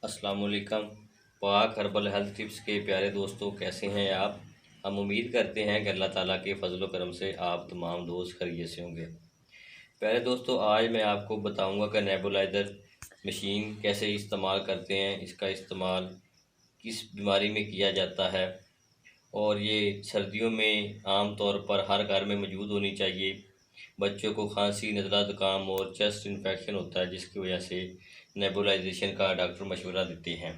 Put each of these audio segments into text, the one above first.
अस्सलाम वालेकुम। पाक हर्बल हेल्थ टिप्स के प्यारे दोस्तों, कैसे हैं आप। हम उम्मीद करते हैं कि अल्लाह ताला के फजल करम से आप तमाम दोस्त खैरियत से होंगे। प्यारे दोस्तों, आज मैं आपको बताऊंगा कि नेबुलाइज़र मशीन कैसे इस्तेमाल करते हैं, इसका इस्तेमाल किस बीमारी में किया जाता है और ये सर्दियों में आम तौर पर हर घर में मौजूद होनी चाहिए। बच्चों को खांसी, नज़ला, ज़ुकाम और चेस्ट इन्फेक्शन होता है, जिसकी वजह से नेबुलाइजेशन का डॉक्टर मशवरा देते हैं।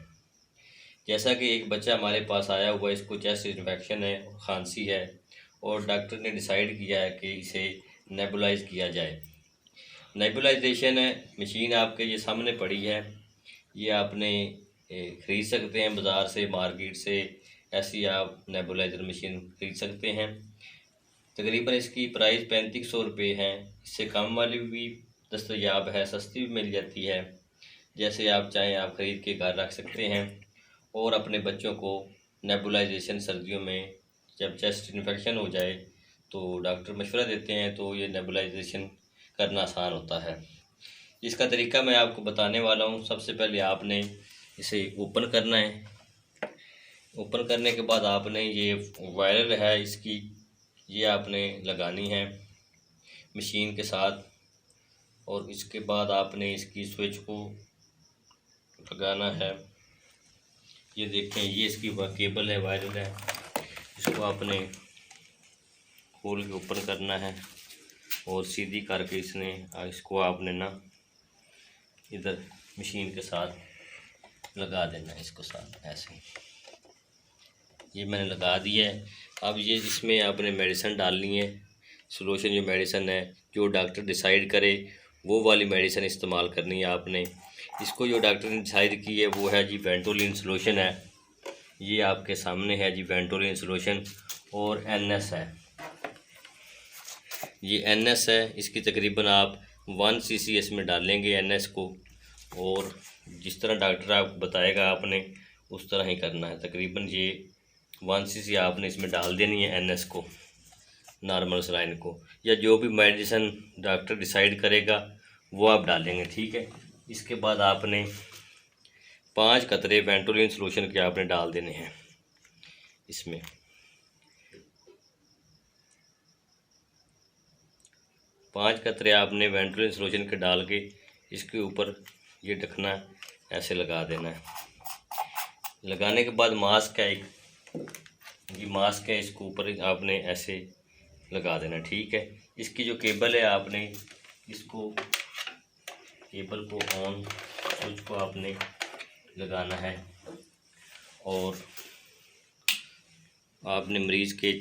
जैसा कि एक बच्चा हमारे पास आया हुआ है, इसको चेस्ट इन्फेक्शन है, खांसी है और डॉक्टर ने डिसाइड किया है कि इसे नेबुलाइज किया जाए। नेबुलाइजेशन मशीन आपके ये सामने पड़ी है, ये आपने ख़रीद सकते हैं बाज़ार से, मार्केट से। ऐसी आप नेबुलाइज़र मशीन ख़रीद सकते हैं। तकरीबन इसकी प्राइस 3500 रुपये है। इससे कम वाली भी दस्तयाब है, सस्ती भी मिल जाती है। जैसे आप चाहें आप ख़रीद के घर रख सकते हैं और अपने बच्चों को नेबुलाइजेशन सर्दियों में जब चेस्ट इन्फेक्शन हो जाए तो डॉक्टर मशवरा देते हैं, तो ये नेबुलाइजेशन करना आसान होता है। इसका तरीका मैं आपको बताने वाला हूँ। सबसे पहले आपने इसे ओपन करना है। ओपन करने के बाद आपने ये वायर है इसकी, ये आपने लगानी है मशीन के साथ और इसके बाद आपने इसकी स्विच को लगाना है। ये देखें, ये इसकी केबल है, वायर है, इसको आपने खोल के ओपन करना है और सीधी करके इसको आपने ना इधर मशीन के साथ लगा देना है, इसको साथ ऐसे। ये मैंने लगा दिया है। अब ये इसमें आपने मेडिसिन डालनी है। सोल्यूशन जो मेडिसिन है, जो डॉक्टर डिसाइड करे वो वाली मेडिसिन इस्तेमाल करनी है आपने। इसको जो डॉक्टर ने डिसाइड की है वो है जी वेंटोलिन सोल्यूशन है। ये आपके सामने है जी वेंटोलिन सोल्यूशन और NS है। ये NS है, इसकी तकरीबन आप 1 cc इसमें डालेंगे NS को, और जिस तरह डॉक्टर आपको बताएगा आपने उस तरह ही करना है। तकरीबन ये 1 cc आपने इसमें डाल देनी है NS को, नॉर्मल सलाइन को, या जो भी मेडिसिन डॉक्टर डिसाइड करेगा वो आप डालेंगे, ठीक है। इसके बाद आपने 5 कतरे वेंटोलिन सोल्यूशन के आपने डाल देने हैं इसमें। 5 कतरे आपने वेंटोलिन सोल्यूशन के डाल के इसके ऊपर ये ढकना ऐसे लगा देना है। लगाने के बाद मास्क है एक, ये मास्क है, इसको ऊपर आपने ऐसे लगा देना, ठीक है। इसकी जो केबल है आपने इसको, केबल को ऑन, स्विच को आपने लगाना है और आपने मरीज के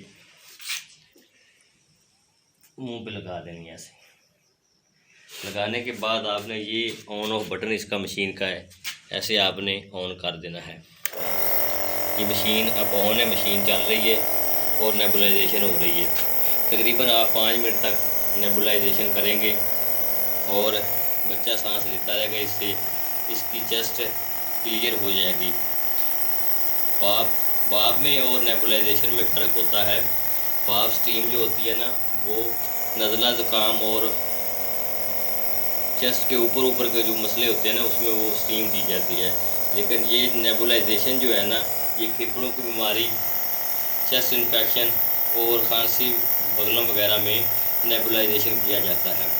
मुंह पे लगा देनी है ऐसे। लगाने के बाद आपने ये ऑन ऑफ बटन इसका मशीन का है, ऐसे आपने ऑन कर देना है। ये मशीन अब ऑन है, मशीन चल रही है और नेबुलाइजेशन हो रही है। तकरीबन आप 5 मिनट तक नेबुलाइजेशन करेंगे और बच्चा सांस लेता रहेगा, इससे इसकी चेस्ट क्लियर हो जाएगी। भाप में और नेबुलाइजेशन में फ़र्क होता है। भाप स्टीम जो होती है ना, वो नज़ला, ज़ुकाम और चेस्ट के ऊपर के जो मसले होते हैं ना, उसमें वो स्टीम दी जाती है। लेकिन ये नेबुलाइजेशन जो है ना, ये फेफड़ों की बीमारी, चेस्ट इन्फेक्शन और खांसी, बगलों वगैरह में नेबुलाइजेशन किया जाता है।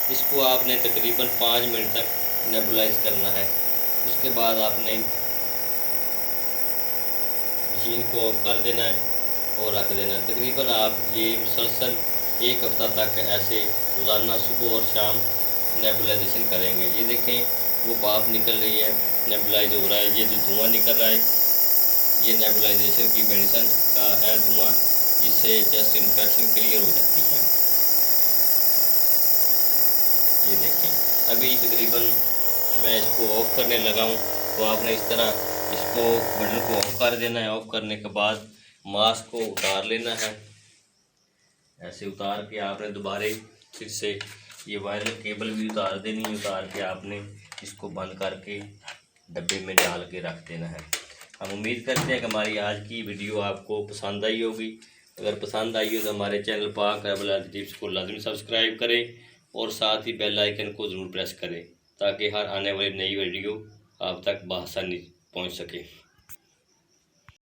इसको आपने तकरीबन 5 मिनट तक नेबुलाइज करना है। उसके बाद आपने मशीन को ऑफ कर देना है और रख देना है। तकरीबन आप ये मुसलसल 1 हफ्ता तक ऐसे रोज़ाना सुबह और शाम नेबुलाइजेशन करेंगे। ये देखें, वो भाप निकल रही है, नेबुलाइज हो रहा है। ये जो धुआं निकल रहा है, ये नेबुलाइजेशन की मेडिसिन का है धुआं, जिससे चेस्ट इन्फेक्शन क्लियर हो जाती है। ये देखें, अभी तकरीबन मैं इसको ऑफ़ करने लगा हूँ, तो आपने इस तरह इसको बटन को ऑफ कर देना है। ऑफ करने के बाद मास्क को उतार लेना है। ऐसे उतार के आपने दोबारा फिर से ये वायर केबल भी उतार देनी है। उतार के आपने इसको बंद करके डब्बे में डाल के रख देना है। हम उम्मीद करते हैं कि हमारी आज की वीडियो आपको पसंद आई होगी। अगर पसंद आई हो तो हमारे चैनल पाक हर्बल हेल्थ टिप्स को लाजमी सब्सक्राइब करें और साथ ही बेल आइकन को ज़रूर प्रेस करें, ताकि हर आने वाली नई वीडियो आप तक बआसानी पहुँच सके।